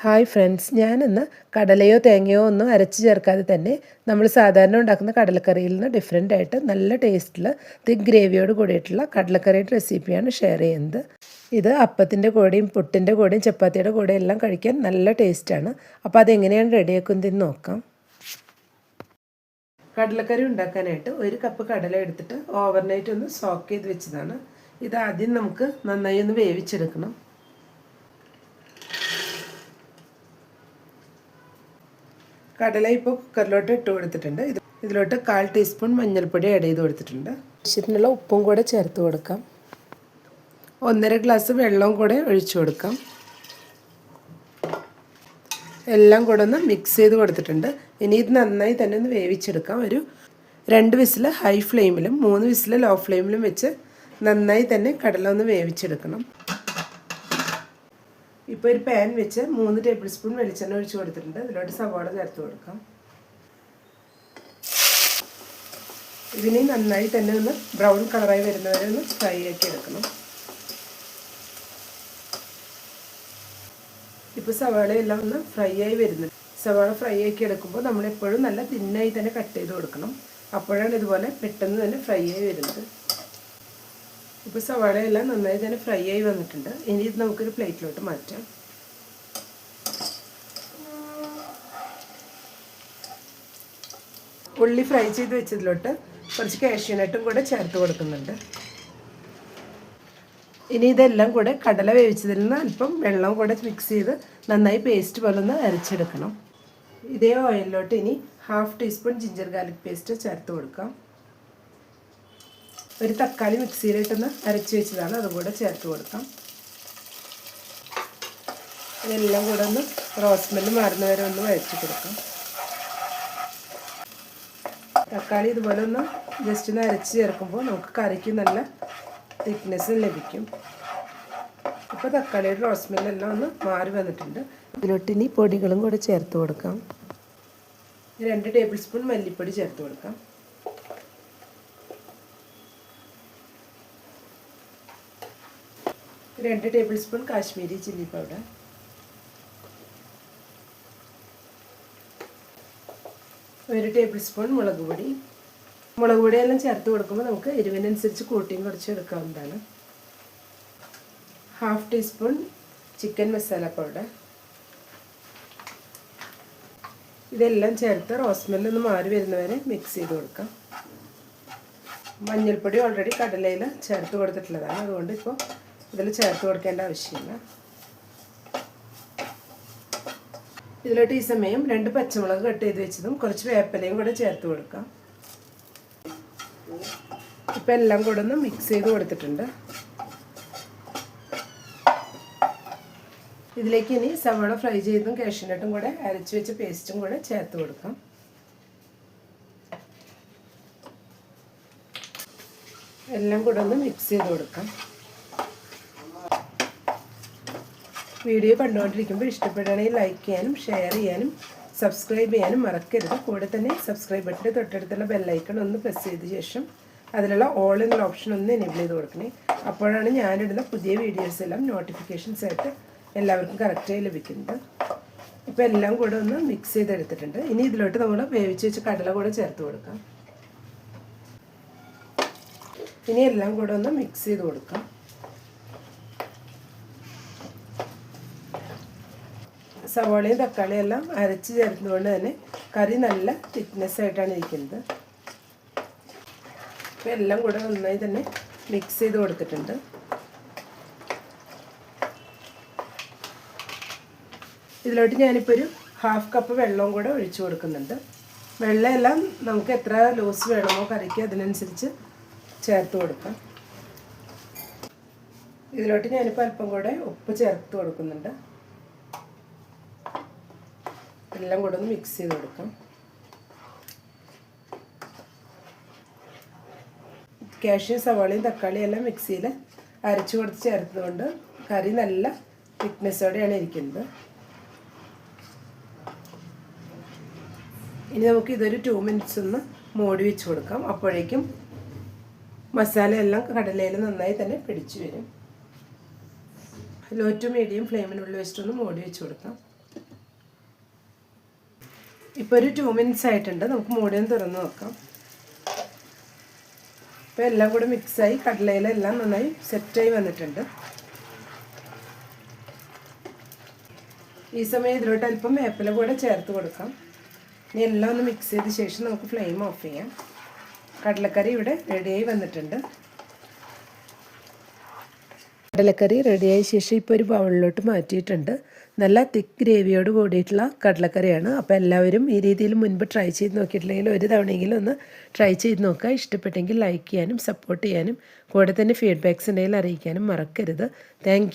Hi friends, ഞാനിന്ന് കടലയോ തേങ്ങയോ ഒന്നും അരച്ച് ചേർക്കാതെ തന്നെ നമ്മൾ സാധാരണ ഉണ്ടാക്കുന്ന കടലക്കറിയിൽ നിന്ന് ഡിഫറെൻ്റ് ആയിട്ട് നല്ല ടേസ്റ്റിൽ തിക്ക് ഗ്രേവിയോട് കൂടിയിട്ടുള്ള കടലക്കറിയുടെ റെസിപ്പിയാണ് ഷെയർ ചെയ്യുന്നത്. ഇത് അപ്പത്തിൻ്റെ കൂടെയും പുട്ടിൻ്റെ കൂടെയും ചപ്പാത്തിയുടെ കൂടെയും എല്ലാം കഴിക്കാൻ നല്ല ടേസ്റ്റാണ്. അപ്പോൾ അതെങ്ങനെയാണ് റെഡിയാക്കുന്നതെന്ന് നോക്കാം. കടലക്കറി ഉണ്ടാക്കാനായിട്ട് 1 കപ്പ് കടല എടുത്തിട്ട് ഓവർനൈറ്റ് ഒന്ന് സോക്ക് ചെയ്ത് വെച്ചതാണ്. ഇത് ആദ്യം നമുക്ക് നന്നായി ഒന്ന് വേവിച്ചെടുക്കണം. കടല ഇപ്പോൾ കുക്കറിലോട്ട് ഇട്ട് കൊടുത്തിട്ടുണ്ട്. ഇതിലോട്ട് 1/4 ടീസ്പൂൺ മഞ്ഞൾപ്പൊടി ആഡ് ചെയ്ത് കൊടുത്തിട്ടുണ്ട്. ആവശ്യത്തിനുള്ള ഉപ്പും കൂടെ ചേർത്ത് കൊടുക്കാം. 1.5 ഗ്ലാസ് വെള്ളവും കൂടെ ഒഴിച്ചു കൊടുക്കാം. എല്ലാം കൂടെ ഒന്ന് മിക്സ് ചെയ്ത് കൊടുത്തിട്ടുണ്ട്. ഇനി ഇത് നന്നായി തന്നെ ഒന്ന് വേവിച്ചെടുക്കാം. ഒരു 2 വിസിൽ ഹൈ ഫ്ലെയിമിലും 3 വിസിൽ ലോ ഫ്ലെയിമിലും വെച്ച് നന്നായി തന്നെ കടല ഒന്ന് വേവിച്ചെടുക്കണം. ഇപ്പോൾ ഒരു പാൻ വെച്ച് 3 ടേബിൾ സ്പൂൺ വെളിച്ചെണ്ണ ഒഴിച്ച് കൊടുത്തിട്ടുണ്ട്. ഇതിലോട്ട് സവാള ചേർത്ത് കൊടുക്കാം. ഇതിനെ നന്നായി തന്നെ ഒന്ന് ബ്രൗൺ കളറായി വരുന്നവരെ ഒന്ന് ഫ്രൈ ആക്കി എടുക്കണം. ഇപ്പോൾ സവാളയെല്ലാം ഒന്ന് ഫ്രൈ ആയി വരുന്നുണ്ട്. സവാള ഫ്രൈ ആക്കി എടുക്കുമ്പോൾ നമ്മളെപ്പോഴും നല്ല തിന്നായി തന്നെ കട്ട് ചെയ്ത് കൊടുക്കണം. അപ്പോഴാണ് ഇതുപോലെ പെട്ടെന്ന് തന്നെ ഫ്രൈ ആയി വരുന്നത്. ഇപ്പോൾ സവാളയെല്ലാം നന്നായി തന്നെ ഫ്രൈ ആയി വന്നിട്ടുണ്ട്. ഇനി ഇത് നമുക്കൊരു പ്ലേറ്റിലോട്ട് മാറ്റാം. ഉള്ളി ഫ്രൈ ചെയ്ത് വെച്ചതിലോട്ട് കുറച്ച് കാഷ്യൂനട്ടും കൂടെ ചേർത്ത് കൊടുക്കുന്നുണ്ട്. ഇനി ഇതെല്ലാം കൂടെ കടല വേവിച്ചതിൽ നിന്ന് അല്പം വെള്ളം കൂടെ മിക്സ് ചെയ്ത് നന്നായി പേസ്റ്റ് പോലെ ഒന്ന് അരച്ചെടുക്കണം. ഇതേ ഓയിലിലോട്ട് ഇനി 1/2 ടീസ്പൂൺ ജിഞ്ചർ ഗാർലിക് പേസ്റ്റ് ചേർത്ത് കൊടുക്കാം. ഒരു തക്കാളി മിക്സിയിലിട്ടൊന്ന് അരച്ച് വെച്ചതാണ്, അതും കൂടെ ചേർത്ത് കൊടുക്കാം. ഇതെല്ലാം കൂടെ ഒന്ന് റോസ് സ്മെല്ല് മാറുന്ന വരെ ഒന്ന് വഴറ്റി കൊടുക്കാം. തക്കാളി ഇതുപോലെ ഒന്ന് ജസ്റ്റ് ഒന്ന് അരച്ച് ചേർക്കുമ്പോൾ നമുക്ക് കറിക്ക് നല്ല തിക്നെസ് ലഭിക്കും. ഇപ്പോൾ തക്കാളിയുടെ റോസ് സ്മെല്ലെല്ലാം ഒന്ന് മാറി വന്നിട്ടുണ്ട്. ഇതിലോട്ട് ഇനി പൊടികളും കൂടെ ചേർത്ത് കൊടുക്കാം. 2 ടേബിൾ സ്പൂൺ മല്ലിപ്പൊടി ചേർത്ത് കൊടുക്കാം. 2 table spoon Kashmiri chilli powder, 1 table spoon മുളക് പൊടി. മുളക് പൊടിയെല്ലാം ചേർത്ത് കൊടുക്കുമ്പോൾ നമുക്ക് എരിവിനനുസരിച്ച് കൂട്ടിയും കുറച്ച് എടുക്കാവുന്നതാണ്. 1/2 ടീസ്പൂൺ ചിക്കൻ മസാല പൗഡർ. ഇതെല്ലാം ചേർത്ത് റോസ് സ്മെല്ലൊന്ന് മാറി വരുന്നവരെ മിക്സ് ചെയ്ത് കൊടുക്കാം. മഞ്ഞൾപ്പൊടി ഓൾറെഡി കടലയിൽ ചേർത്ത് കൊടുത്തിട്ടുള്ളതാണ്, അതുകൊണ്ട് ഇപ്പോൾ ഇതിൽ ചേർത്ത് കൊടുക്കേണ്ട ആവശ്യമില്ല. ഇതിലോട്ട് ഈ സമയം 2 പച്ചമുളക് കട്ട് ചെയ്ത് വെച്ചതും കുറച്ച് വേപ്പിലയും കൂടെ ചേർത്ത് കൊടുക്കാം. ഇപ്പം എല്ലാം കൂടെ ഒന്ന് മിക്സ് ചെയ്ത് കൊടുത്തിട്ടുണ്ട്. ഇതിലേക്ക് ഇനി സവാള ഫ്രൈ ചെയ്തതും കാഷ്യൂനട്ടും കൂടെ അരച്ച് വെച്ച പേസ്റ്റും കൂടെ ചേർത്ത് കൊടുക്കാം. എല്ലാം കൂടെ ഒന്ന് മിക്സ് ചെയ്ത് കൊടുക്കാം. വീഡിയോ കണ്ടുകൊണ്ടിരിക്കുമ്പോൾ ഇഷ്ടപ്പെടുകയാണെങ്കിൽ ലൈക്ക് ചെയ്യാനും ഷെയർ ചെയ്യാനും സബ്സ്ക്രൈബ് ചെയ്യാനും മറക്കരുത്. കൂടെ തന്നെ സബ്സ്ക്രൈബ് ബട്ടൻ്റെ തൊട്ടടുത്തുള്ള ബെല്ലൈക്കൺ ഒന്ന് പ്രസ് ചെയ്ത ശേഷം അതിലുള്ള ഓൾ എന്നുള്ള ഓപ്ഷൻ ഒന്ന് എനേബിൾ ചെയ്ത് കൊടുക്കണേ. അപ്പോഴാണ് ഞാനിടുന്ന പുതിയ വീഡിയോസ് എല്ലാം നോട്ടിഫിക്കേഷൻസ് ആയിട്ട് എല്ലാവർക്കും കറക്റ്റായി ലഭിക്കുന്നത്. ഇപ്പോൾ എല്ലാം കൂടെ ഒന്ന് മിക്സ് ചെയ്തെടുത്തിട്ടുണ്ട്. ഇനി ഇതിലോട്ട് നമ്മൾ വേവിച്ച് വെച്ച് കടല കൂടെ ചേർത്ത് കൊടുക്കാം. ഇനി എല്ലാം കൂടെ ഒന്ന് മിക്സ് ചെയ്ത് കൊടുക്കാം. സവാളയും തക്കാളിയും എല്ലാം അരച്ച് ചേർത്തുകൊണ്ട് തന്നെ കറി നല്ല തിക്നെസ് ആയിട്ടാണ് ഇരിക്കുന്നത്. അപ്പോൾ എല്ലാം കൂടെ നന്നായി തന്നെ മിക്സ് ചെയ്ത് കൊടുത്തിട്ടുണ്ട്. ഇതിലോട്ട് ഞാനിപ്പോൾ ഒരു 1/2 കപ്പ് വെള്ളവും കൂടെ ഒഴിച്ചു കൊടുക്കുന്നുണ്ട്. വെള്ളമെല്ലാം നമുക്ക് എത്ര ലൂസ് വേണമോ കറിക്ക് അതിനനുസരിച്ച് ചേർത്ത് കൊടുക്കാം. ഇതിലോട്ട് ഞാനിപ്പോൾ അല്പം കൂടെ ഉപ്പ് ചേർത്ത് കൊടുക്കുന്നുണ്ട്. എല്ലാം കൂടെ ഒന്ന് മിക്സ് ചെയ്ത് കൊടുക്കാം. കാഷ്യൂം സവാളയും തക്കാളിയും എല്ലാം മിക്സിയിൽ അരച്ചു കൊടുത്ത് ചേർത്തുകൊണ്ട് കറി നല്ല തിക്നെസ്സോടെയാണ് ഇരിക്കുന്നത്. ഇനി നമുക്ക് ഇതൊരു 2 മിനിറ്റ്സ് ഒന്ന് മൂടി വെച്ച് കൊടുക്കാം. അപ്പോഴേക്കും മസാല എല്ലാം കടലയിൽ നന്നായി തന്നെ പിടിച്ചു വരും. ലോ ടു മീഡിയം ഫ്ലെയിമിനുള്ളിൽ വെച്ചിട്ടൊന്ന് മൂടി വെച്ച് കൊടുക്കാം. ഇപ്പോൾ ഒരു 2 മിനിറ്റ്സ് ആയിട്ടുണ്ട്. നമുക്ക് മൂടിയൊന്ന് തുറന്ന് നോക്കാം. ഇപ്പോൾ എല്ലാം കൂടെ മിക്സായി കടലയിലെല്ലാം നന്നായി സെറ്റായി വന്നിട്ടുണ്ട്. ഈ സമയം ഇതിലോട്ട് അല്പം വേപ്പില കൂടെ ചേർത്ത് കൊടുക്കാം. ഇനി എല്ലാം ഒന്ന് മിക്സ് ചെയ്ത ശേഷം നമുക്ക് ഫ്ലെയിം ഓഫ് ചെയ്യാം. കടലക്കറി ഇവിടെ റെഡിയായി വന്നിട്ടുണ്ട്. കടലക്കറി റെഡിയായ ശേഷം ഇപ്പോൾ ഒരു ബൗളിലോട്ട് മാറ്റിയിട്ടുണ്ട്. നല്ല തിക്ക് ഗ്രേവിയോട് കൂടിയിട്ടുള്ള കടലക്കറിയാണ്. അപ്പോൾ എല്ലാവരും ഈ രീതിയിൽ മുൻപ് ട്രൈ ചെയ്ത് നോക്കിയിട്ടില്ലെങ്കിൽ ഒരു തവണയെങ്കിലും ഒന്ന് ട്രൈ ചെയ്ത് നോക്കുക. ഇഷ്ടപ്പെട്ടെങ്കിൽ ലൈക്ക് ചെയ്യാനും സപ്പോർട്ട് ചെയ്യാനും കൂടെ തന്നെ ഫീഡ്ബാക്ക്സ് ഉണ്ടെങ്കിൽ അറിയിക്കാനും മറക്കരുത്. താങ്ക്